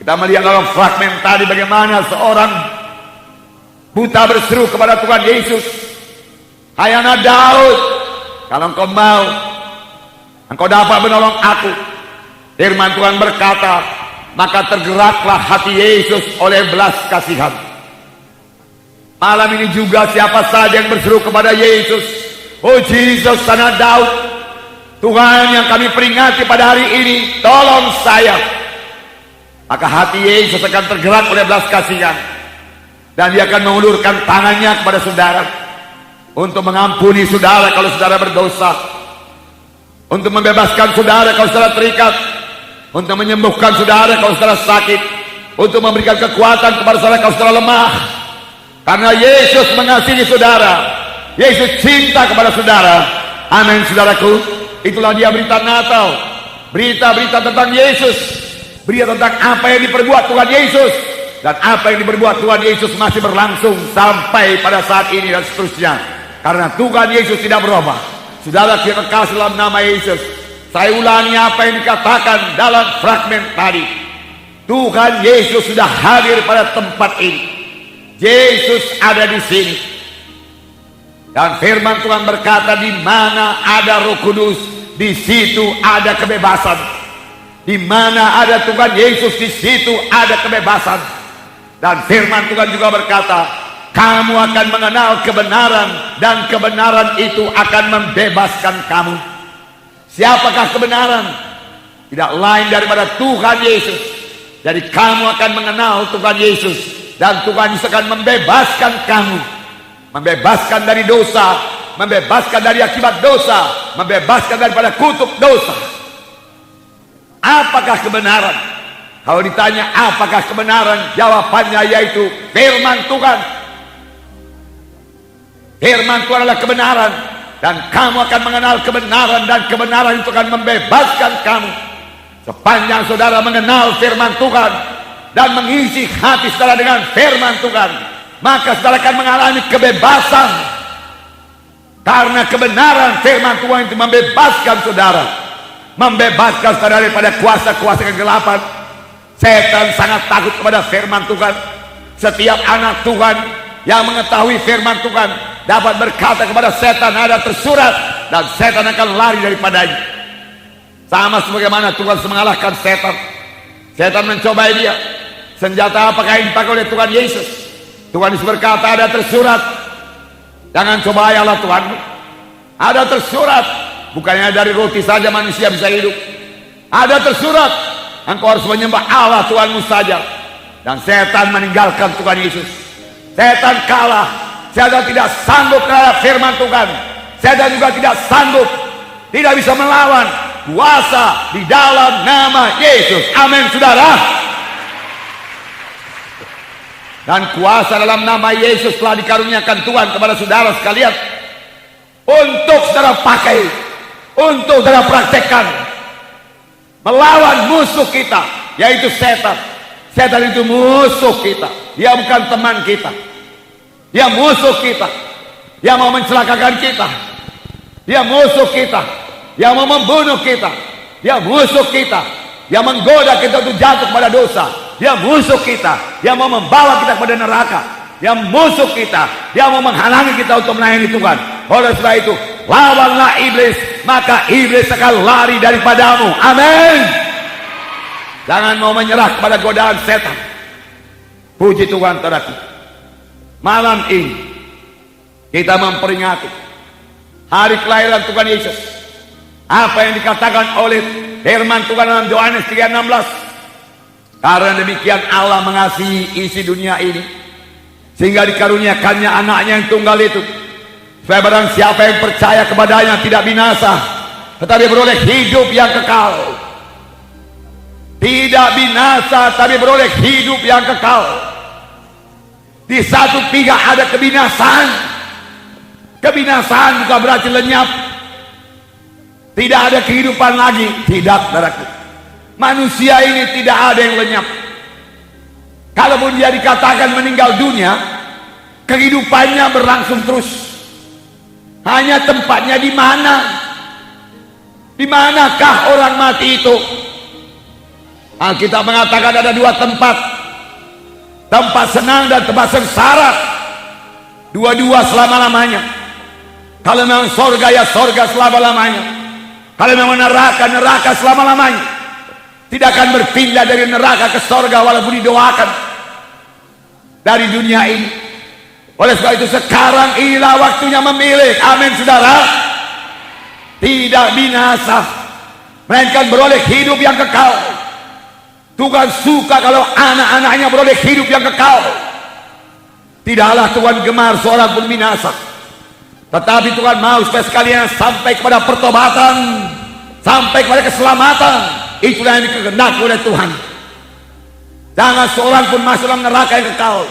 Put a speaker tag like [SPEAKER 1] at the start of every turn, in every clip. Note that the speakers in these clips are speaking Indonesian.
[SPEAKER 1] Kita melihat dalam fragmen tadi bagaimana seorang buta berseru kepada Tuhan Yesus, "Hai anak Daud, kalau engkau mau, engkau dapat menolong aku." Firman Tuhan berkata, maka tergeraklah hati Yesus oleh belas kasihan. Malam ini juga siapa saja yang berseru kepada Yesus, "Oh Jesus, anak Daud, Tuhan yang kami peringati pada hari ini, tolong saya." Maka hati Yesus akan tergerak oleh belas kasihan, dan dia akan mengulurkan tangannya kepada saudara untuk mengampuni saudara kalau saudara berdosa, untuk membebaskan saudara kalau saudara terikat, untuk menyembuhkan saudara kalau saudara sakit, untuk memberikan kekuatan kepada saudara kalau saudara lemah. Karena Yesus mengasihi saudara, Yesus cinta kepada saudara. Amin, saudaraku. Itulah dia berita Natal, berita-berita tentang Yesus, berita tentang apa yang diperbuat Tuhan Yesus, dan apa yang diperbuat Tuhan Yesus masih berlangsung sampai pada saat ini dan seterusnya. Karena Tuhan Yesus tidak berubah. Saudara kita kasih dalam nama Yesus. Saya ulangi apa yang dikatakan dalam fragmen tadi. Tuhan Yesus sudah hadir pada tempat ini. Yesus ada di sini. Dan firman Tuhan berkata, di mana ada Roh Kudus, di situ ada kebebasan. Di mana ada Tuhan Yesus, di situ ada kebebasan. Dan firman Tuhan juga berkata, kamu akan mengenal kebenaran, dan kebenaran itu akan membebaskan kamu. Siapakah kebenaran? Tidak lain daripada Tuhan Yesus. Jadi kamu akan mengenal Tuhan Yesus, dan Tuhan Yesus akan membebaskan kamu. Membebaskan dari dosa, membebaskan dari akibat dosa, membebaskan daripada kutuk dosa. Apakah kebenaran? Kalau ditanya apakah kebenaran, jawabannya yaitu firman Tuhan. Firman Tuhan adalah kebenaran, dan kamu akan mengenal kebenaran, dan kebenaran itu akan membebaskan kamu. Sepanjang saudara mengenal firman Tuhan dan mengisi hati saudara dengan firman Tuhan, maka saudara akan mengalami kebebasan. Karena kebenaran firman Tuhan itu membebaskan saudara, membebaskan saudara daripada kuasa-kuasa kegelapan. Setan sangat takut kepada firman Tuhan. Setiap anak Tuhan yang mengetahui firman Tuhan dapat berkata kepada setan, ada tersurat, dan setan akan lari daripadanya. Sama sebagaimana Tuhan mengalahkan setan. Setan mencobai dia. Senjata apakah yang dipakai oleh Tuhan Yesus? Tuhan Yesus berkata, ada tersurat, jangan cobai Allah Tuhanmu. Ada tersurat, bukannya dari roti saja manusia bisa hidup. Ada tersurat, engkau harus menyembah Allah Tuhanmu saja. Dan setan meninggalkan Tuhan Yesus. Setan kalah. Setan tidak sanggup terhadap firman Tuhan. Setan juga tidak sanggup, tidak bisa melawan kuasa di dalam nama Yesus. Amin, saudara. Dan kuasa dalam nama Yesus telah dikaruniakan Tuhan kepada saudara sekalian, untuk saudara pakai, untuk saudara praktekkan, melawan musuh kita, yaitu setan. Setan itu musuh kita. Dia bukan teman kita. Dia musuh kita. Dia mau mencelakakan kita. Dia musuh kita. Dia mau membunuh kita. Dia musuh kita. Dia menggoda kita untuk jatuh kepada dosa. Dia musuh kita. Dia mau membawa kita kepada neraka. Dia musuh kita. Dia mau menghalangi kita untuk melayani Tuhan. Oleh sebab itu, lawanlah iblis, maka iblis akan lari daripadamu. Amin. Jangan mau menyerah kepada godaan setan. Puji Tuhan, saudaraku. Malam ini kita memperingati hari kelahiran Tuhan Yesus. Apa yang dikatakan oleh firman Tuhan dalam Yohanes 3:16. Karena demikian Allah mengasihi isi dunia ini, sehingga dikaruniakannya anaknya yang tunggal itu, supaya barang siapa yang percaya kepadanya tidak binasa, tetapi beroleh hidup yang kekal. Tidak binasa, tapi beroleh hidup yang kekal. Di satu pihak ada kebinasaan. Kebinasaan bukan berarti lenyap. Tidak ada kehidupan lagi. Tidak, saudaraku. Manusia ini tidak ada yang lenyap. Kalaupun dia dikatakan meninggal dunia, kehidupannya berlangsung terus. Hanya tempatnya di mana? Di manakah orang mati itu? Alkitab mengatakan ada dua tempat, tempat senang dan tempat sengsara. Dua-dua selama-lamanya. Kalau memang sorga, ya sorga selama-lamanya. Kalau memang neraka, neraka selama-lamanya. Tidak akan berpindah dari neraka ke sorga walaupun didoakan dari dunia ini. Oleh sebab itu sekarang inilah waktunya memilih. Amin saudara. Tidak binasa, melainkan beroleh hidup yang kekal. Tuhan suka kalau anak-anaknya beroleh hidup yang kekal. Tidaklah Tuhan gemar seorang pun binasa, tetapi Tuhan mau supaya sekalian sampai kepada pertobatan, sampai kepada keselamatan. Itulah yang dikehendaki oleh Tuhan. Jangan seorang pun masuk dalam neraka yang kekal,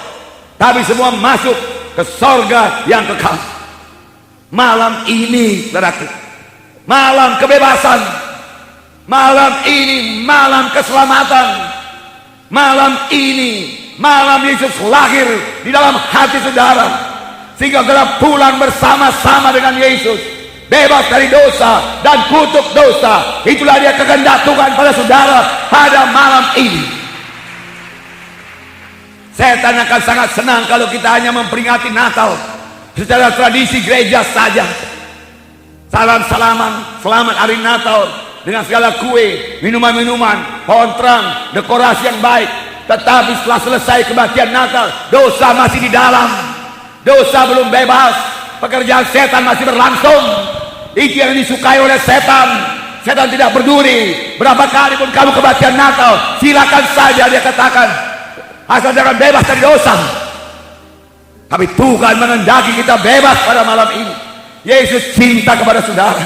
[SPEAKER 1] tapi semua masuk ke sorga yang kekal. Malam ini, saudaraku, malam kebebasan. Malam ini malam keselamatan. Malam ini malam Yesus lahir di dalam hati saudara, sehingga saudara pulang bersama-sama dengan Yesus, bebas dari dosa dan kutuk dosa. Itulah dia kehendak Tuhan pada saudara pada malam ini. Setan akan sangat senang kalau kita hanya memperingati Natal secara tradisi gereja saja. Salam-salaman, selamat hari Natal, dengan segala kue, minuman-minuman, pohon terang, dekorasi yang baik. Tetapi setelah selesai kebaktian Natal, dosa masih di dalam, dosa belum bebas, pekerjaan setan masih berlangsung. Itu yang disukai oleh setan. Setan tidak peduli berapa kali pun kamu kebaktian Natal, silakan saja, dia katakan, asal jangan bebas dari dosa. Tapi Tuhan menghendaki kita bebas pada malam ini. Yesus cinta kepada saudara.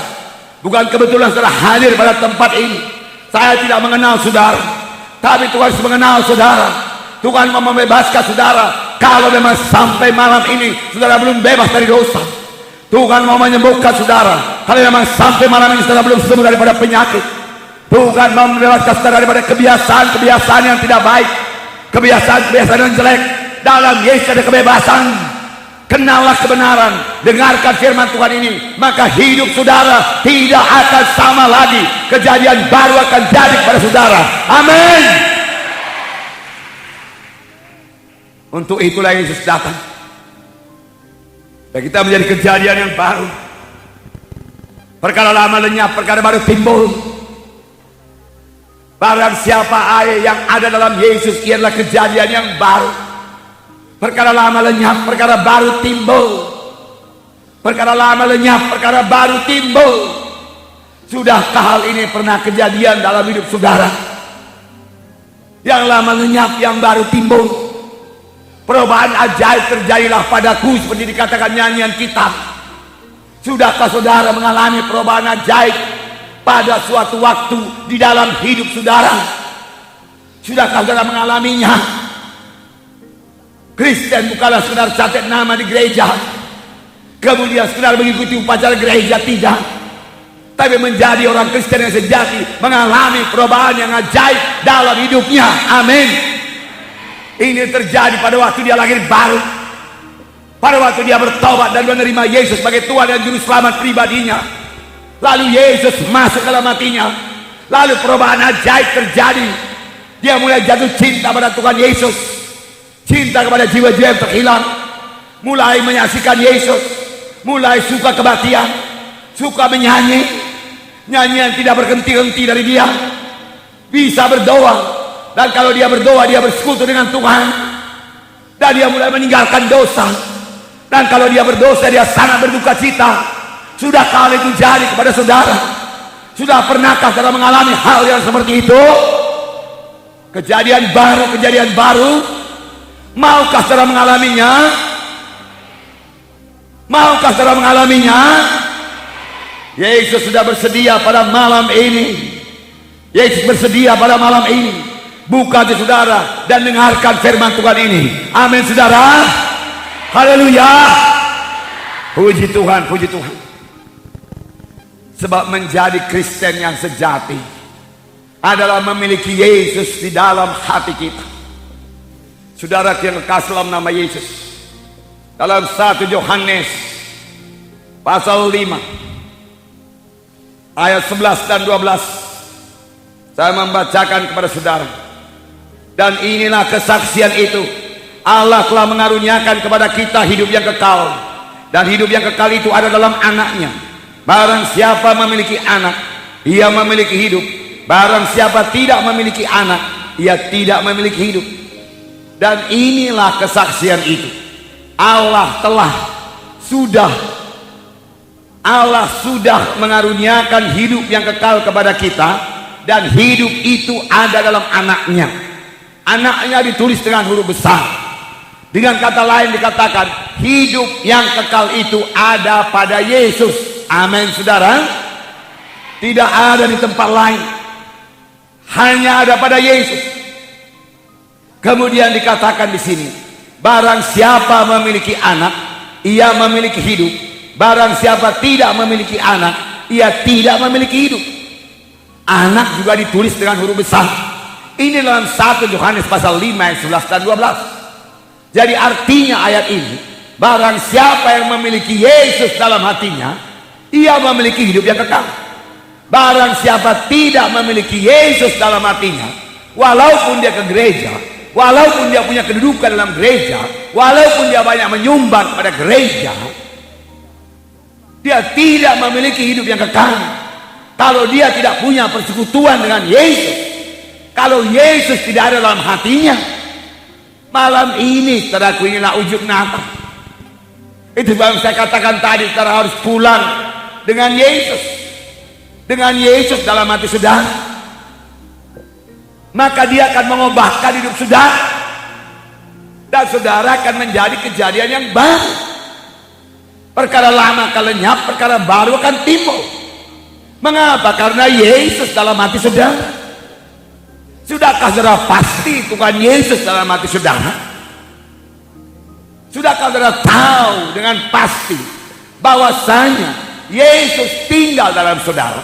[SPEAKER 1] Bukan kebetulan saudara hadir pada tempat ini. Saya tidak mengenal saudara, tapi Tuhan sudah mengenal saudara. Tuhan mau membebaskan saudara. Kalau memang sampai malam ini saudara belum bebas dari dosa, Tuhan mau menyembuhkan saudara. Kalau memang sampai malam ini saudara belum sembuh daripada penyakit, Tuhan mau membebaskan saudara daripada kebiasaan-kebiasaan yang tidak baik, kebiasaan-kebiasaan yang jelek. Dalam Yesus ada kebebasan. Kenallah kebenaran, dengarkan firman Tuhan ini, maka hidup saudara tidak akan sama lagi. Kejadian baru akan jadi kepada saudara. Amin. Untuk itulah Yesus datang, dan kita menjadi kejadian yang baru. Perkara lama lenyap, perkara baru timbul. Barang siapa yang ada dalam Yesus, ialah kejadian yang baru. Perkara lama lenyap, perkara baru timbul. Perkara lama lenyap, perkara baru timbul. Sudahkah hal ini pernah kejadian dalam hidup saudara? Yang lama lenyap, yang baru timbul. Perubahan ajaib terjadilah padaku, seperti dikatakan nyanyian kita. Sudahkah saudara mengalami perubahan ajaib pada suatu waktu di dalam hidup saudara? Sudahkah saudara mengalaminya? Kristen bukanlah sekedar catat nama di gereja, kemudian sekedar mengikuti upacara gereja, tidak. Tapi menjadi orang Kristen yang sejati, mengalami perubahan yang ajaib dalam hidupnya. Amin. Ini terjadi pada waktu dia lahir baru, pada waktu dia bertobat dan menerima Yesus sebagai Tuhan dan Juru Selamat pribadinya. Lalu Yesus masuk dalam hatinya, lalu perubahan ajaib terjadi. Dia mulai jatuh cinta pada Tuhan Yesus, cinta kepada jiwa-jiwa yang terhilang, mulai menyaksikan Yesus, mulai suka kebaktian, suka menyanyi, nyanyian tidak berhenti-henti dari dia, bisa berdoa, dan kalau dia berdoa dia bersekutu dengan Tuhan, dan dia mulai meninggalkan dosa, dan kalau dia berdosa dia sangat berduka cita. Sudah kali itu jadi kepada saudara? Sudah pernahkah saudara mengalami hal yang seperti itu? Kejadian baru. Maukah saudara mengalaminya? Maukah saudara mengalaminya? Yesus sudah bersedia pada malam ini. Yesus bersedia pada malam ini. Buka hati saudara dan dengarkan firman Tuhan ini. Amin saudara. Haleluya. Puji Tuhan, puji Tuhan. Sebab menjadi Kristen yang sejati adalah memiliki Yesus di dalam hati kita. Saudara yang kekasih dalam nama Yesus, dalam 1 Yohanes pasal 5 ayat 11 dan 12, Saya membacakan kepada saudara, dan inilah kesaksian itu. Allah telah mengaruniakan kepada kita hidup yang kekal, dan hidup yang kekal itu ada dalam anaknya. Barang siapa memiliki anak, ia memiliki hidup. Barang siapa tidak memiliki anak, ia tidak memiliki hidup. Dan inilah kesaksian itu. Allah sudah mengaruniakan hidup yang kekal kepada kita, dan hidup itu ada dalam anaknya. Anaknya ditulis dengan huruf besar. Dengan kata lain dikatakan, hidup yang kekal itu ada pada Yesus. Amin, saudara. Tidak ada di tempat lain, hanya ada pada Yesus. Kemudian dikatakan di sini, barang siapa memiliki anak, ia memiliki hidup. Barang siapa tidak memiliki anak, ia tidak memiliki hidup. Anak juga ditulis dengan huruf besar. Ini dalam 1 Yohanes pasal 5 ayat 11 dan 12. Jadi artinya ayat ini, barang siapa yang memiliki Yesus dalam hatinya, ia memiliki hidup yang kekal. Barang siapa tidak memiliki Yesus dalam hatinya, walaupun dia ke gereja, walaupun dia punya kedudukan dalam gereja, walaupun dia banyak menyumbang pada gereja, dia tidak memiliki hidup yang kekal. Kalau dia tidak punya persekutuan dengan Yesus, kalau Yesus tidak ada dalam hatinya. Malam ini, saudaraku, inilah ujung Natal. Itu yang saya katakan tadi, saudara harus pulang dengan Yesus. Dengan Yesus dalam hati saudara, maka dia akan mengubahkan hidup saudara, dan saudara akan menjadi kejadian yang baru. Perkara lama akan lenyap, perkara baru akan timbul. Mengapa? Karena Yesus dalam hati saudara. Sudahkah saudara pasti Tuhan Yesus dalam hati saudara? Sudahkah saudara tahu dengan pasti bahwasanya Yesus tinggal dalam saudara?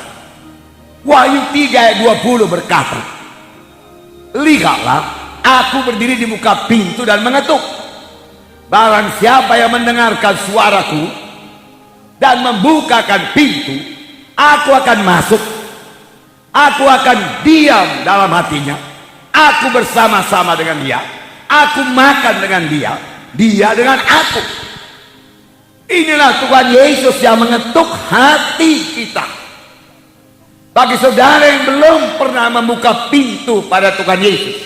[SPEAKER 1] Wahyu 3 ayat 20 berkata, lihatlah, aku berdiri di muka pintu dan mengetuk. Barang siapa yang mendengarkan suaraku dan membukakan pintu, aku akan masuk. Aku akan diam dalam hatinya. Aku bersama-sama dengan dia. Aku makan dengan dia, dia dengan aku. Inilah Tuhan Yesus yang mengetuk hati kita. Bagi saudara yang belum pernah membuka pintu pada Tuhan Yesus,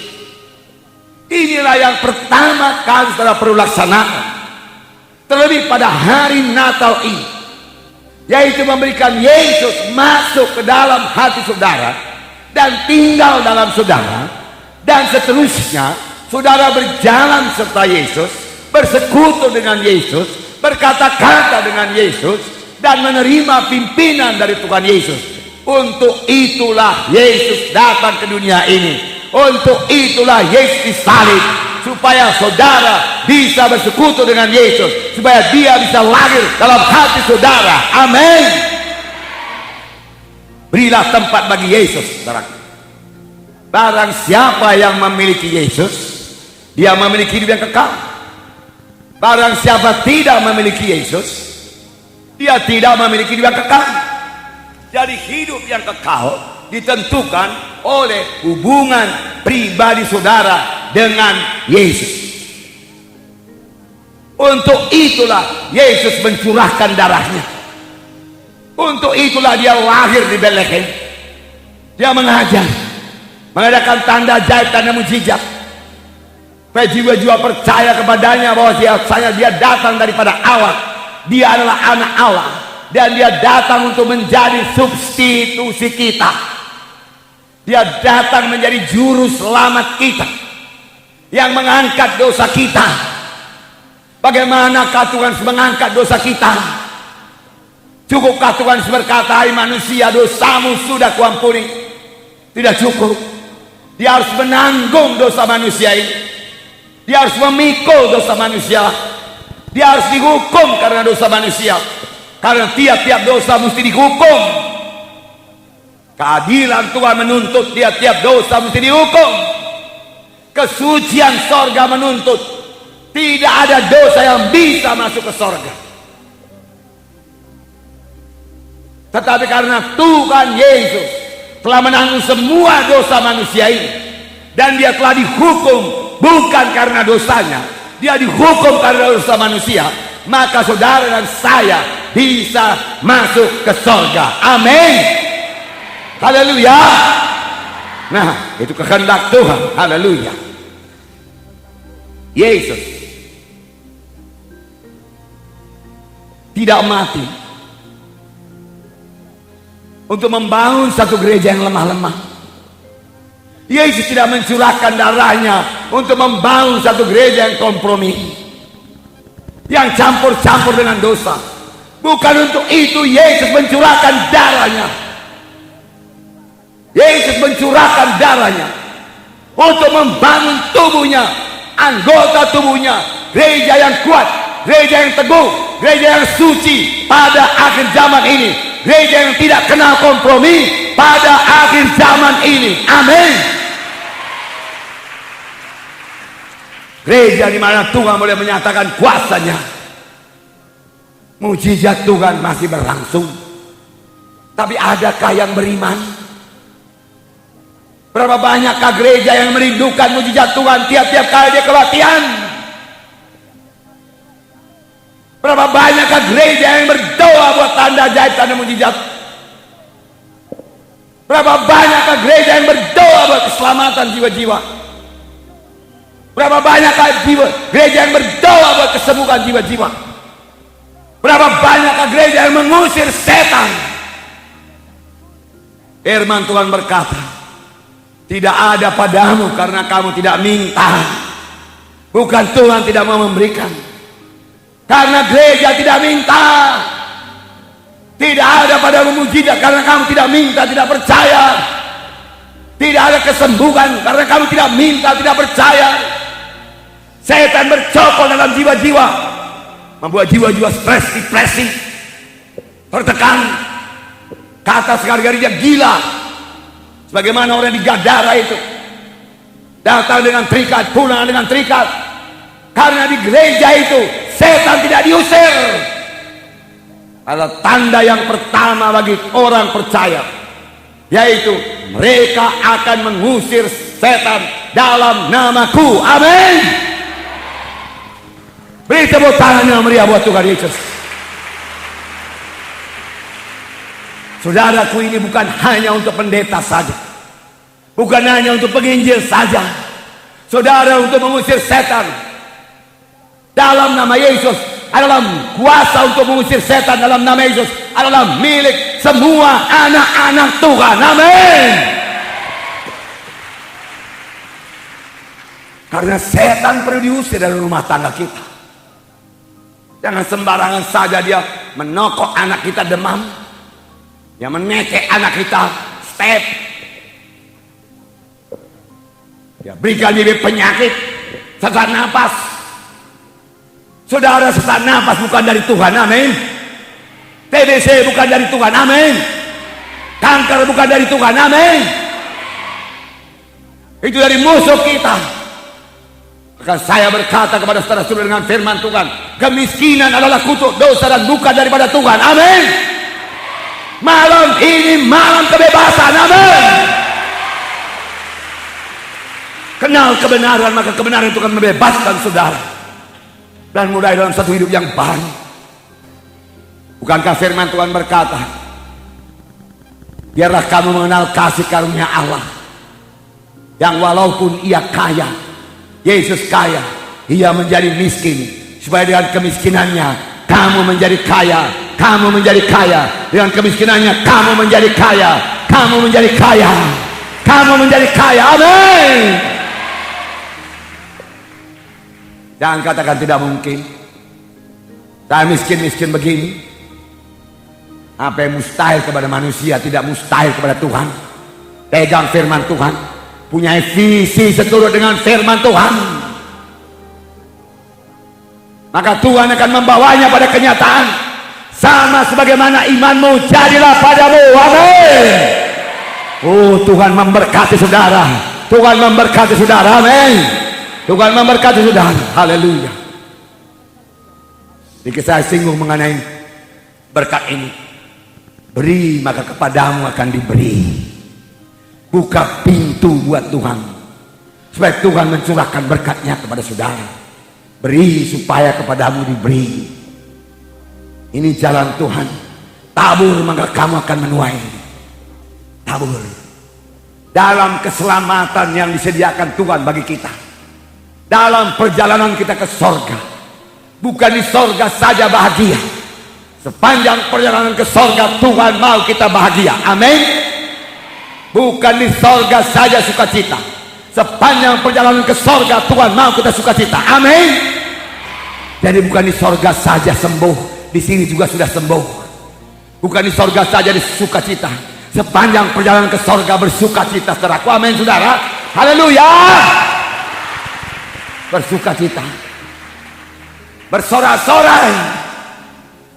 [SPEAKER 1] inilah yang pertama kali saudara perlu laksanakan. Terlebih pada hari Natal ini, yaitu memberikan Yesus masuk ke dalam hati saudara dan tinggal dalam saudara, dan seterusnya saudara berjalan serta Yesus, bersekutu dengan Yesus, berkata-kata dengan Yesus, dan menerima pimpinan dari Tuhan Yesus. Untuk itulah Yesus datang ke dunia ini. Untuk itulah Yesus disalib, supaya saudara bisa bersekutu dengan Yesus, supaya dia bisa lahir dalam hati saudara. Amin. Berilah tempat bagi Yesus, saudara. Barang siapa yang memiliki Yesus, dia memiliki hidup yang kekal. Barang siapa tidak memiliki Yesus, dia tidak memiliki hidup yang kekal. Jadi hidup yang kekal ditentukan oleh hubungan pribadi saudara dengan Yesus. Untuk itulah Yesus mencurahkan darahnya. Untuk itulah dia lahir di Betlehem. Dia mengajar, mengadakan tanda ajaib, tanda mujizat, supaya jiwa-jiwa percaya kepadanya bahwa dia datang daripada Allah. Dia adalah anak Allah, dan dia datang untuk menjadi substitusi kita. Dia datang menjadi juru selamat kita, yang mengangkat dosa kita. Bagaimanakah Tuhan mengangkat dosa kita? Cukupkah Tuhan berkata, hai manusia, dosamu sudah kuampuni? Tidak cukup. Dia harus menanggung dosa manusia ini. Dia harus memikul dosa manusia. Dia harus dihukum karena dosa manusia. Karena tiap-tiap dosa mesti dihukum. Keadilan Tuhan menuntut tiap-tiap dosa mesti dihukum. Kesucian sorga menuntut tidak ada dosa yang bisa masuk ke sorga. Tetapi karena Tuhan Yesus telah menanggung semua dosa manusia ini, dan dia telah dihukum bukan karena dosanya, dia dihukum karena dosa manusia, maka saudara dan saya bisa masuk ke surga. Amin. Haleluya. Nah, itu kehendak Tuhan. Haleluya. Yesus tidak mati untuk membangun satu gereja yang lemah-lemah. Yesus tidak mencurahkan darahnya untuk membangun satu gereja yang kompromi, yang campur-campur dengan dosa. Bukan untuk itu Yesus mencurahkan darahnya. Yesus mencurahkan darahnya untuk membangun tubuhnya, anggota tubuhnya, gereja yang kuat, gereja yang teguh, gereja yang suci pada akhir zaman ini, gereja yang tidak kenal kompromi pada akhir zaman ini. Amin. Gereja di mana Tuhan boleh menyatakan kuasanya. Mujizat Tuhan masih berlangsung. Tapi adakah yang beriman? Berapa banyakkah gereja yang merindukan mujizat Tuhan tiap-tiap kali dia kelatihan? Berapa banyakkah gereja yang berdoa buat tanda ajaib, tanda mujizat? Berapa banyakkah gereja yang berdoa buat keselamatan jiwa-jiwa? Berapa banyakkah gereja yang berdoa buat kesembuhan jiwa-jiwa? Berapa banyakkah gereja yang mengusir setan? Firman Tuhan berkata, tidak ada padamu karena kamu tidak minta. Bukan Tuhan tidak mau memberikan, karena gereja tidak minta. Tidak ada padamu mujizat karena kamu tidak minta, tidak percaya. Tidak ada kesembuhan karena kamu tidak minta, tidak percaya. Setan bercokol dalam jiwa-jiwa, membuat jiwa-jiwa stres, depresi, tertekan. Kata sekali-kali dia gila. Sebagaimana orang di Gadara itu, datang dengan terikat, pulang dengan terikat. Karena di gereja itu setan tidak diusir. Ada tanda yang pertama bagi orang percaya, yaitu mereka akan mengusir setan dalam namaku. Amin. Beri tepuk tangan yang meriah buat Tuhan Yesus. Saudaraku, ini bukan hanya untuk pendeta saja, bukan hanya untuk penginjil saja. Saudara, untuk mengusir setan dalam nama Yesus adalah kuasa untuk mengusir setan dalam nama Yesus adalah milik semua anak-anak Tuhan. Amin. Karena setan perlu diusir dari rumah tangga kita. Jangan sembarangan saja dia menokok anak kita demam, yang menekek anak kita step, ya berikan bibit penyakit, sesak napas. Saudara, sesak napas bukan dari Tuhan. Amin. TBC bukan dari Tuhan. Amin. Kanker bukan dari Tuhan. Amin. Itu dari musuh kita. Maka saya berkata kepada saudara-saudara dengan firman Tuhan, kemiskinan adalah kutuk dosa dan bukan daripada Tuhan. Amin. Malam ini malam kebebasan. Amin. Kenal kebenaran, maka kebenaran itu akan membebaskan saudara dan mulai dalam satu hidup yang baru. Bukankah firman Tuhan berkata, biarlah kamu mengenal kasih karunia Allah, yang walaupun ia kaya, Yesus kaya, ia menjadi miskin, supaya dengan kemiskinannya kamu menjadi kaya. Kamu menjadi kaya. Dengan kemiskinannya kamu menjadi kaya. Kamu menjadi kaya. Kamu menjadi kaya. Amin. Jangan katakan tidak mungkin. Saya miskin-miskin begini. Apa yang mustahil kepada manusia tidak mustahil kepada Tuhan. Pegang firman Tuhan, punya visi seturut dengan firman Tuhan, maka Tuhan akan membawanya pada kenyataan. Sama sebagaimana imanmu, jadilah padamu. Amin. Oh, Tuhan memberkati saudara. Tuhan memberkati saudara. Amin. Tuhan memberkati saudara. Haleluya. Jika saya singgung mengenai berkat ini, beri maka kepadamu akan diberi. Buka pintu buat Tuhan, supaya Tuhan mencurahkan berkat-Nya kepada saudara. Beri supaya kepadamu diberi. Ini jalan Tuhan. Tabur maka kamu akan menuai. Tabur dalam keselamatan yang disediakan Tuhan bagi kita, dalam perjalanan kita ke sorga. Bukan di sorga saja bahagia, sepanjang perjalanan ke sorga Tuhan mau kita bahagia. Amin. Bukan di sorga saja sukacita, sepanjang perjalanan ke sorga Tuhan mau kita sukacita. Amin. Jadi bukan di sorga saja sembuh, di sini juga sudah sembuh. Bukan di sorga saja di sukacita, sepanjang perjalanan ke sorga bersukacita, saudaraku. Amin, saudara. Haleluya. Bersukacita, bersorak-sorai,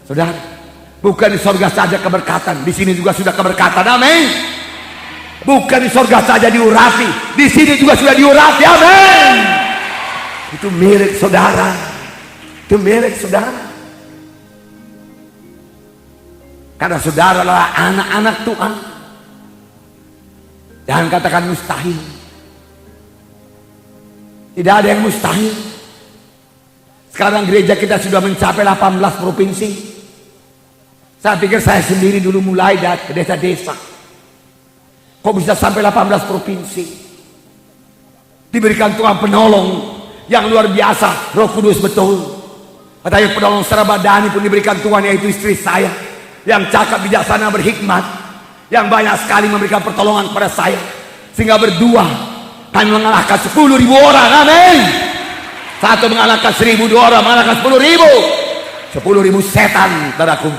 [SPEAKER 1] saudara. Bukan di sorga saja keberkatan, di sini juga sudah keberkatan. Amin. Bukan di sorga saja diurapi, di sini juga sudah diurapi. Amin. Itu milik saudara, itu milik saudara. Karena saudara adalah anak-anak Tuhan. Jangan katakan mustahil. Tidak ada yang mustahil. Sekarang gereja kita sudah mencapai 18 provinsi. Saya pikir saya sendiri dulu mulai dari desa-desa. Kok bisa sampai 18 provinsi? Diberikan Tuhan penolong yang luar biasa, Roh Kudus betul. Katanya penolong secara badani pun diberikan Tuhan, yaitu istri saya, yang cakap, bijaksana, berhikmat, yang banyak sekali memberikan pertolongan kepada saya, sehingga berdua kami mengalahkan 10.000 orang. Amin. Satu mengalahkan 1.000, dua orang mengalahkan 10.000. 10.000 setan, saudaraku.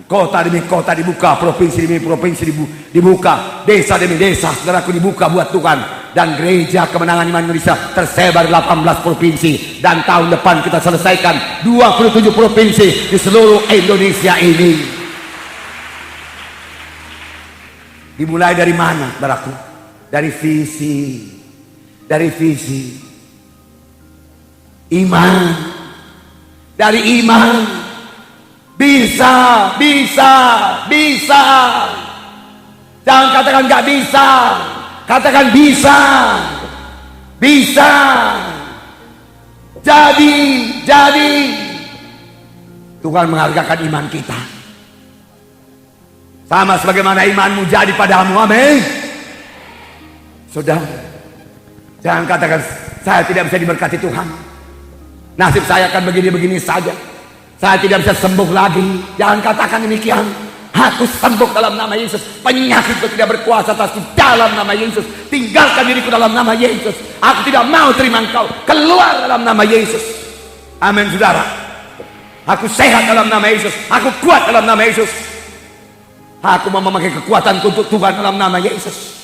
[SPEAKER 1] Kota demi kota dibuka, provinsi demi provinsi dibuka, desa demi desa, saudaraku, dibuka buat Tuhan. Dan gereja Kemenangan Iman Indonesia tersebar 18 provinsi. Dan tahun depan kita selesaikan 27 provinsi di seluruh Indonesia ini. Dimulai dari mana, saudaraku? Dari visi. Dari visi iman. Dari iman. Bisa. Jangan katakan gak bisa, katakan bisa. Bisa. Jadi Tuhan menghargakan iman kita, sama sebagaimana imanmu jadi padamu. Amin. Saudara, jangan katakan saya tidak bisa diberkati Tuhan, nasib saya akan begini-begini saja, saya tidak bisa sembuh lagi. Jangan katakan demikian. Aku sembuh dalam nama Yesus. Penyakitku tidak berkuasa atasku dalam nama Yesus. Tinggalkan diriku dalam nama Yesus. Aku tidak mau terima engkau. Keluar dalam nama Yesus. Amin, saudara. Aku sehat dalam nama Yesus. Aku kuat dalam nama Yesus. Aku mau memakai kekuatanku untuk Tuhan dalam nama Yesus.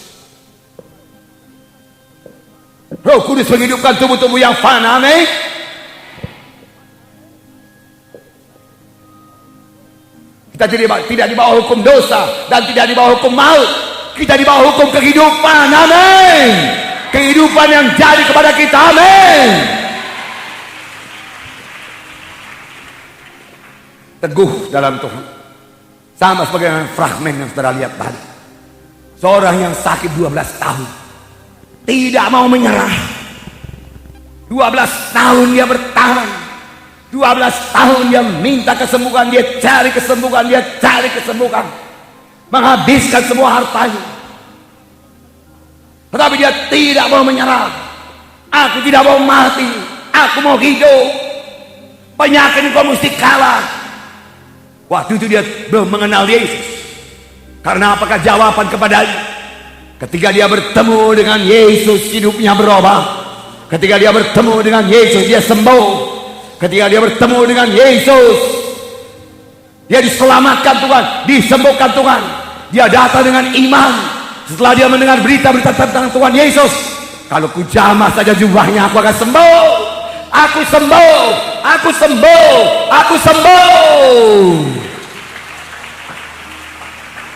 [SPEAKER 1] Roh Kudus menghidupkan tubuh-tubuh yang fana. Amin. Kita tidak di bawah hukum dosa dan tidak di bawah hukum maut. Kita di bawah hukum kehidupan. Amin. Kehidupan yang jadi kepada kita. Amin. Teguh dalam Tuhan. Sama seperti fragmen yang saudara lihat tadi. Seorang yang sakit 12 tahun tidak mau menyerah. 12 tahun dia bertahan. 12 tahun dia minta kesembuhan, dia cari kesembuhan, dia cari kesembuhan, menghabiskan semua hartanya, tetapi dia tidak mau menyerah. Aku tidak mau mati, aku mau hidup. Penyakit kau mesti kalah. Waktu itu dia belum mengenal Yesus. Karena apakah jawaban kepadanya? Ketika dia bertemu dengan Yesus, hidupnya berubah. Ketika dia bertemu dengan Yesus, dia sembuh. Ketika dia bertemu dengan Yesus, dia diselamatkan Tuhan, disembuhkan Tuhan. Dia datang dengan iman. Setelah dia mendengar berita-berita tentang Tuhan Yesus, kalau ku jamah saja jubahnya, aku akan sembuh. Aku sembuh, aku sembuh, aku sembuh.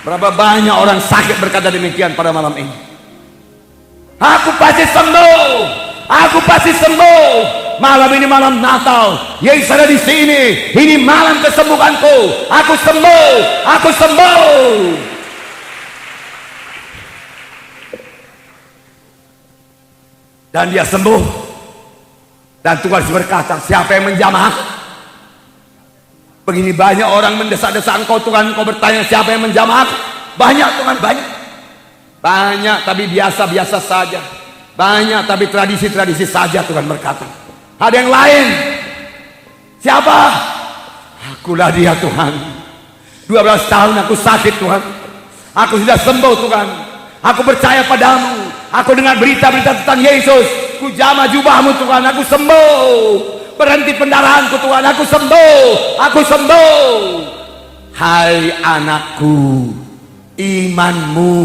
[SPEAKER 1] Berapa banyak orang sakit berkata demikian pada malam ini. Aku pasti sembuh, aku pasti sembuh. Malam ini malam Natal, Yesus ada di sini. Ini malam kesembuhanku. Aku sembuh, aku sembuh. Dan dia sembuh. Dan Tuhan berkata, siapa yang menjamah aku? Begini banyak orang mendesak-desak engkau Tuhan, engkau bertanya siapa yang menjamah aku? Banyak Tuhan, banyak. Banyak tapi biasa-biasa saja. Banyak tapi tradisi-tradisi saja Tuhan berkata. Ada yang lain. Siapa? Akulah dia Tuhan. 12 tahun aku sakit Tuhan. Aku sudah sembuh Tuhan. Aku percaya padamu. Aku dengar berita-berita tentang Yesus. Ku jamah jubahmu Tuhan. Aku sembuh. Berhenti pendarahanku Tuhan. Aku sembuh. Aku sembuh. Hai anakku, imanmu.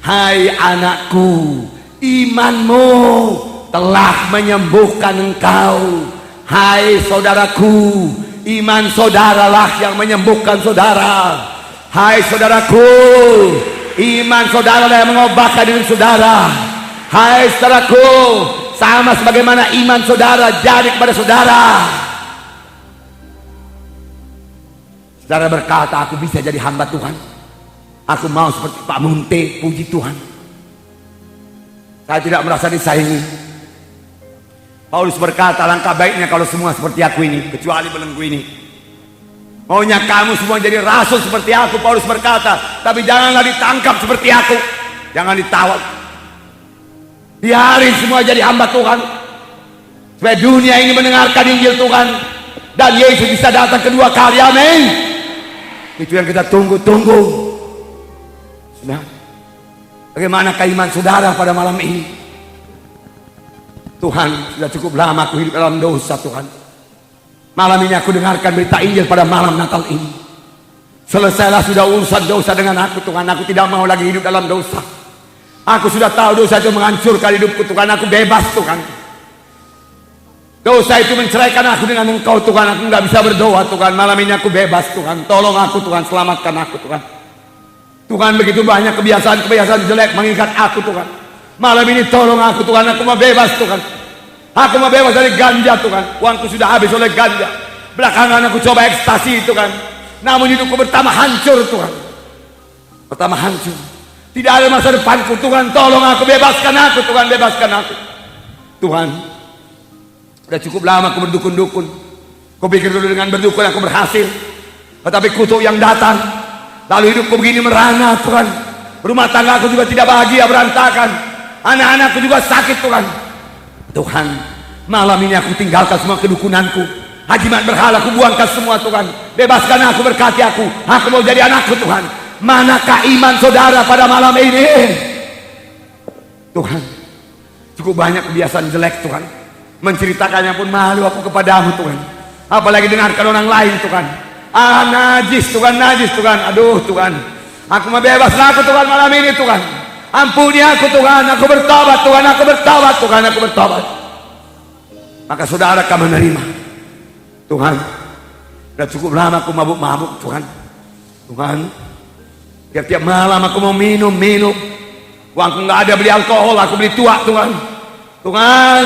[SPEAKER 1] Hai anakku, imanmu telah menyembuhkan engkau. Hai saudaraku, iman saudaralah yang menyembuhkan saudara. Hai saudaraku, iman saudara yang mengobatkan diri saudara. Hai saudaraku, sama sebagaimana iman saudara jadi kepada saudara. Saudara berkata, aku bisa jadi hamba Tuhan. Aku mau seperti Pak Munte, puji Tuhan. Saya tidak merasa disaingi. Paulus berkata, langkah baiknya kalau semua seperti aku ini, kecuali belenggu ini. Maunya kamu semua jadi rasul seperti aku, Paulus berkata. Tapi janganlah ditangkap seperti aku. Jangan ditawar. Biarin semua jadi hamba Tuhan. Supaya dunia ini mendengarkan Injil Tuhan. Dan Yesus bisa datang kedua kali, amin. Itu yang kita tunggu-tunggu. Nah, bagaimana iman saudara pada malam ini? Tuhan, sudah cukup lama aku hidup dalam dosa Tuhan. Malam ini aku dengarkan berita Injil pada malam Natal ini. Selesailah sudah urusan dosa dengan aku Tuhan. Aku tidak mau lagi hidup dalam dosa. Aku sudah tahu dosa itu menghancurkan hidupku Tuhan. Aku bebas Tuhan. Dosa itu menceraikan aku dengan Engkau Tuhan. Aku nggak bisa berdoa Tuhan. Malam ini aku bebas Tuhan. Tolong aku Tuhan, selamatkan aku Tuhan. Tuhan, begitu banyak kebiasaan-kebiasaan jelek mengikat aku Tuhan. Malam ini tolong aku Tuhan. Aku mau bebas Tuhan. Aku mau bebas dari ganja Tuhan. Uangku sudah habis oleh ganja. Belakangan aku coba ekstasi Tuhan. Namun hidupku pertama hancur Tuhan. Pertama hancur. Tidak ada masa depanku Tuhan. Tolong aku, bebaskan aku Tuhan. Bebaskan aku Tuhan. Sudah cukup lama aku berdukun-dukun. Aku pikir dulu dengan berdukun aku berhasil. Tetapi kutuk yang datang. Lalu hidupku begini merana Tuhan. Rumah tangga aku juga tidak bahagia, berantakan. Anak-anakku juga sakit Tuhan. Tuhan, malam ini aku tinggalkan semua kedukunanku. Hajimat berhala aku buangkan semua Tuhan. Bebaskan aku, berkati aku. Aku mau jadi anakku Tuhan. Manakah iman saudara pada malam ini? Tuhan, cukup banyak kebiasaan jelek Tuhan. Menceritakannya pun malu aku kepadamu Tuhan. Apalagi dengarkan orang lain Tuhan. Najis Tuhan, najis Tuhan. Aduh Tuhan, aku mau bebaskan aku Tuhan malam ini Tuhan. Ampuni aku Tuhan, aku bertobat Tuhan, aku bertobat Tuhan, aku bertobat. Maka saudara akan menerima. Tuhan, sudah cukup lama aku mabuk-mabuk Tuhan. Tuhan, tiap-tiap malam aku mau minum. Uangku nggak ada beli alkohol, aku beli tuak Tuhan. Tuhan,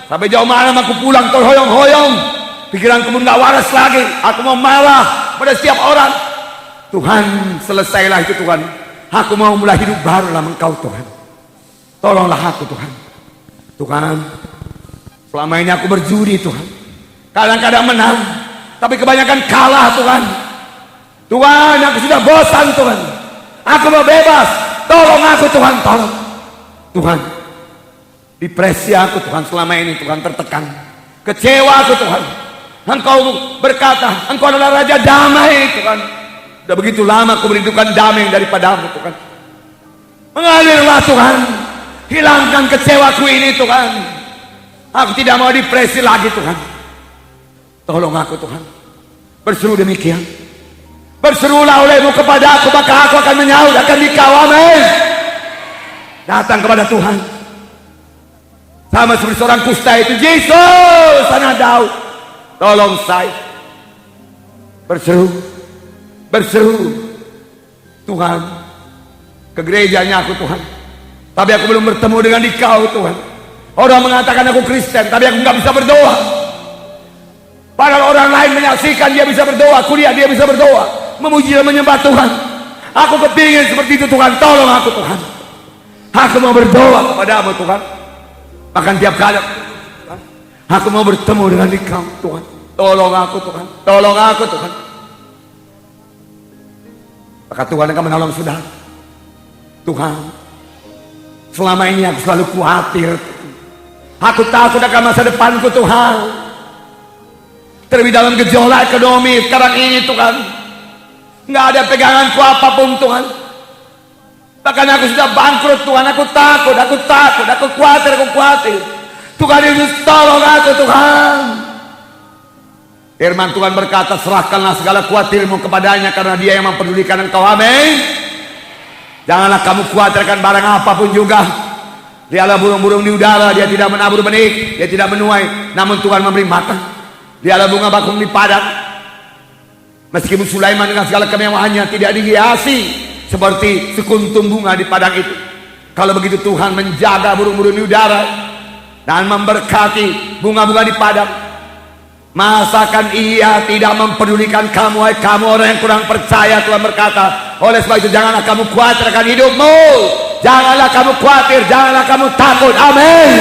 [SPEAKER 1] sampai jauh malam aku pulang terhoyong-hoyong. Pikiranku pun nggak waras lagi. Aku mau marah pada setiap orang. Tuhan, selesailah itu Tuhan. Aku mau mulai hidup baru dalam Engkau Tuhan. Tolonglah aku Tuhan. Tuhan, selama ini aku berjudi Tuhan. Kadang-kadang menang, tapi kebanyakan kalah Tuhan. Tuhan, aku sudah bosan Tuhan. Aku mau bebas. Tolong aku Tuhan, tolong. Tuhan, depresi aku Tuhan selama ini Tuhan, tertekan. Kecewa aku Tuhan. Engkau berkata, Engkau adalah Raja Damai Tuhan. Sudah begitu lama aku merindukan damai daripadamu Tuhan. Mengalirlah Tuhan. Hilangkan kecewaku ini Tuhan. Aku tidak mau depresi lagi Tuhan. Tolong aku Tuhan. Berseru demikian. Berserulah olehmu kepada aku, maka aku akan menyaut, akan dikau, amin. Datang kepada Tuhan. Sama seperti seorang kusta itu, Yesus anak Daud, tolong saya. Berseru Tuhan, ke gerejanya aku Tuhan, tapi aku belum bertemu dengan Dikau Tuhan. Orang mengatakan aku Kristen, tapi aku nggak bisa berdoa. Padahal orang lain menyaksikan dia bisa berdoa, kuliah dia bisa berdoa, memuji dan menyembah Tuhan. Aku kepingin seperti itu Tuhan. Tolong aku Tuhan. Aku mau berdoa kepadamu Tuhan. Bahkan tiap kali aku mau bertemu dengan Engkau Tuhan, tolong aku Tuhan, tolong aku Tuhan. Maka Tuhan akan menolong saudara. Tuhan, selama ini aku selalu khawatir. Aku takut akan masa depanku Tuhan. Terlebih dalam gejolak ekonomi sekarang ini Tuhan, nggak ada peganganku apapun Tuhan. Bahkan aku sudah bangkrut Tuhan. Aku takut, aku khawatir. Tuhan Yesus, tolong aku Tuhan. Firman Tuhan berkata, serahkanlah segala khawatirmu kepadanya, karena Dia yang mempedulikan engkau. Amin. Janganlah kamu khawatirkan barang apapun juga. Lihatlah burung-burung di udara, dia tidak menabur benih, dia tidak menuai, namun Tuhan memberi makan. Lihatlah bunga bakung di padang, meskipun Sulaiman dengan segala kemewahannya tidak dihiasi seperti sekuntum bunga di padang itu. Kalau begitu Tuhan menjaga burung-burung di udara dan memberkati bunga-bunga di padang, masakan Ia tidak mempedulikan kamu, hai kamu orang yang kurang percaya. Tuhan berkata, oleh sebab itu janganlah kamu khawatir akan hidupmu, janganlah kamu khawatir, janganlah kamu takut. Amin.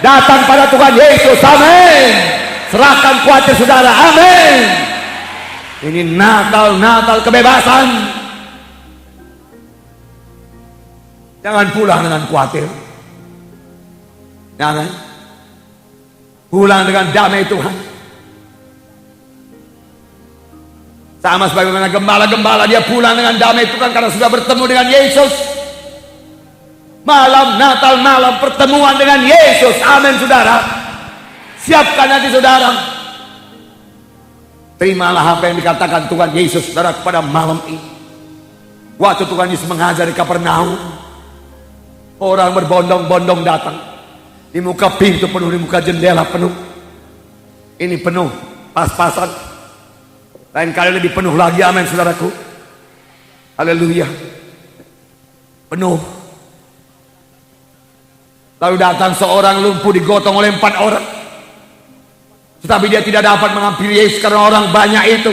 [SPEAKER 1] Datang pada Tuhan Yesus. Amin. Serahkan khawatir saudara. Amin. Ini Natal kebebasan. Jangan pulang dengan khawatir. Jangan. Pulang dengan damai Tuhan. Sama sebagaimana gembala-gembala, dia pulang dengan damai Tuhan karena sudah bertemu dengan Yesus. Malam Natal, malam pertemuan dengan Yesus. Amin saudara. Siapkan hati saudara. Terimalah apa yang dikatakan Tuhan Yesus saudara kepada malam ini. Waktu Tuhan Yesus mengajar di Kapernaum, orang berbondong-bondong datang. Di muka pintu penuh, di muka jendela penuh. Ini penuh, pas-pasan. Lain kali lebih penuh lagi. Amin saudaraku. Haleluya. Penuh. Lalu datang seorang lumpuh digotong oleh 4 orang. Tetapi dia tidak dapat menghampiri Yesus karena orang banyak itu.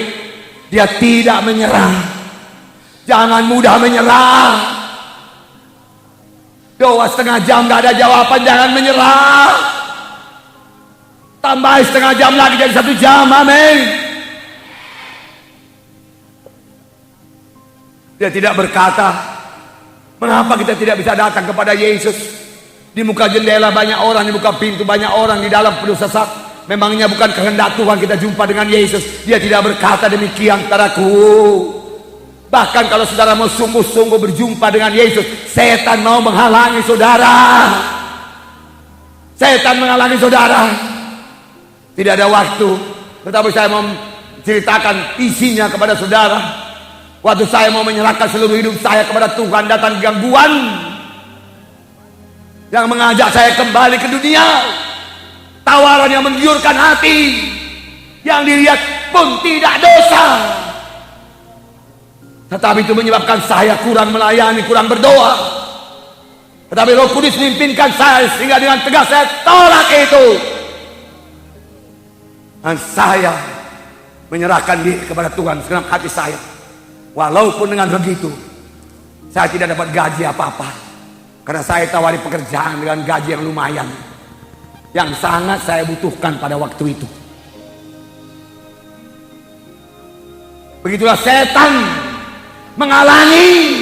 [SPEAKER 1] Dia tidak menyerah. Jangan mudah menyerah. Doa setengah jam gak ada jawaban, jangan menyerah. Tambah setengah jam lagi jadi 1 jam. Amin. Dia tidak berkata, mengapa kita tidak bisa datang kepada Yesus? Di muka jendela banyak orang, di muka pintu banyak orang, di dalam penuh sesak. Memangnya bukan kehendak Tuhan kita jumpa dengan Yesus? Dia tidak berkata demikian, saudaraku. Bahkan kalau saudara mau sungguh-sungguh berjumpa dengan Yesus, setan mau menghalangi saudara. Setan menghalangi saudara. Tidak ada waktu, tetapi saya mau ceritakan isinya kepada saudara. Waktu saya mau menyerahkan seluruh hidup saya kepada Tuhan, datang gangguan yang mengajak saya kembali ke dunia. Tawaran yang menggiurkan hati, yang dilihat pun tidak dosa, tetapi itu menyebabkan saya kurang melayani, kurang berdoa. Tetapi Roh Kudus memimpinkan saya, sehingga dengan tegas saya tolak itu. Dan saya menyerahkan diri kepada Tuhan segenap hati saya. Walaupun dengan begitu saya tidak dapat gaji apa-apa, karena saya tawari pekerjaan dengan gaji yang lumayan, yang sangat saya butuhkan pada waktu itu. Begitulah setan menghalangi.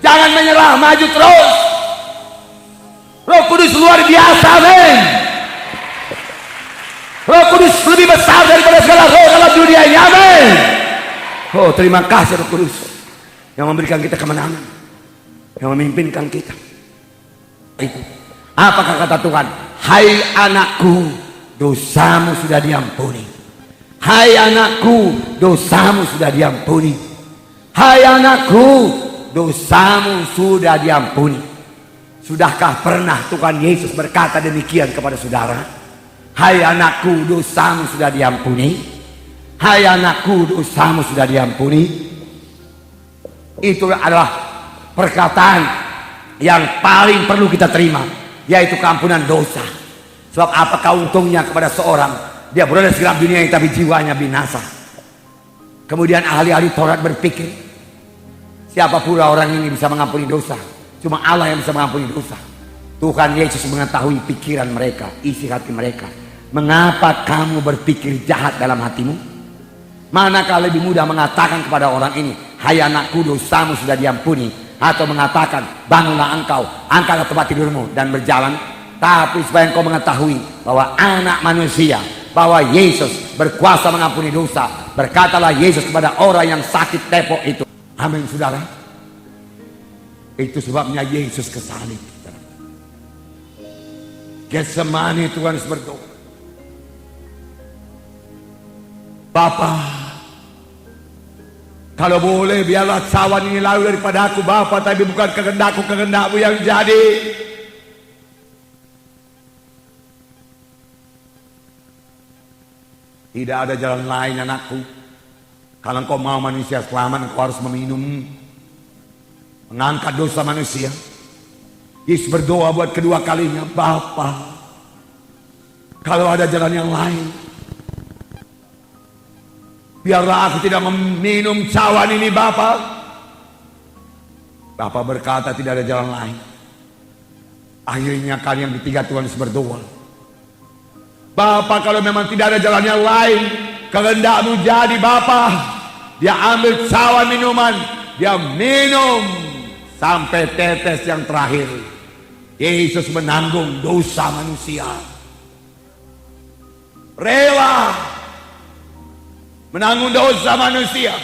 [SPEAKER 1] Jangan menyerah, maju terus. Roh Kudus luar biasa, amin. Roh Kudus lebih besar daripada segala roh dalam dunia ini, amin. Oh, terima kasih Roh Kudus yang memberikan kita kemenangan, yang memimpinkan kita. Itu apakah kata Tuhan? Hai anakku, dosamu sudah diampuni. Hai anakku, dosamu sudah diampuni. Hai anakku, dosamu sudah diampuni. Sudahkah pernah Tuhan Yesus berkata demikian kepada saudara? Hai anakku, dosamu sudah diampuni. Hai anakku, dosamu sudah diampuni. Itu adalah perkataan yang paling perlu kita terima, yaitu keampunan dosa. Sebab apakah untungnya kepada seorang dia berada di segenap dunia ini tapi jiwanya binasa? Kemudian ahli-ahli Taurat berpikir, siapa pula orang ini bisa mengampuni dosa? Cuma Allah yang bisa mengampuni dosa. Tuhan Yesus mengetahui pikiran mereka, isi hati mereka. Mengapa kamu berpikir jahat dalam hatimu? Manakah lebih mudah mengatakan kepada orang ini, hai anakku, dosamu sudah diampuni, atau mengatakan, bangunlah engkau, angkatlah tempat tidurmu dan berjalan. Tapi supaya engkau mengetahui bahwa anak manusia, bahwa Yesus berkuasa mengampuni dosa. Berkatalah Yesus kepada orang yang sakit tepok itu. Amin, saudara. Itu sebabnya Yesus ke salib. Getsemani, Tuhan Yesus berdoa, Bapa, kalau boleh biarlah cawan ini lalu daripada aku, Bapa, tapi bukan kehendakku, kehendakmu yang jadi. Tidak ada jalan lain, anakku. Kalau engkau mau manusia selamat, engkau harus mengangkat dosa manusia. Yesus berdoa buat kedua kalinya, Bapa, kalau ada jalan yang lain, biarlah aku tidak meminum cawan ini, Bapa. Bapa berkata tidak ada jalan lain. Akhirnya kali yang ketiga Tuhan Yesus berdoa, Bapa, kalau memang tidak ada jalan yang lain, kehendakmu jadi, Bapa. Dia ambil cawan minuman, dia minum sampai tetes yang terakhir. Yesus menanggung dosa manusia, rela menanggung dosa manusia.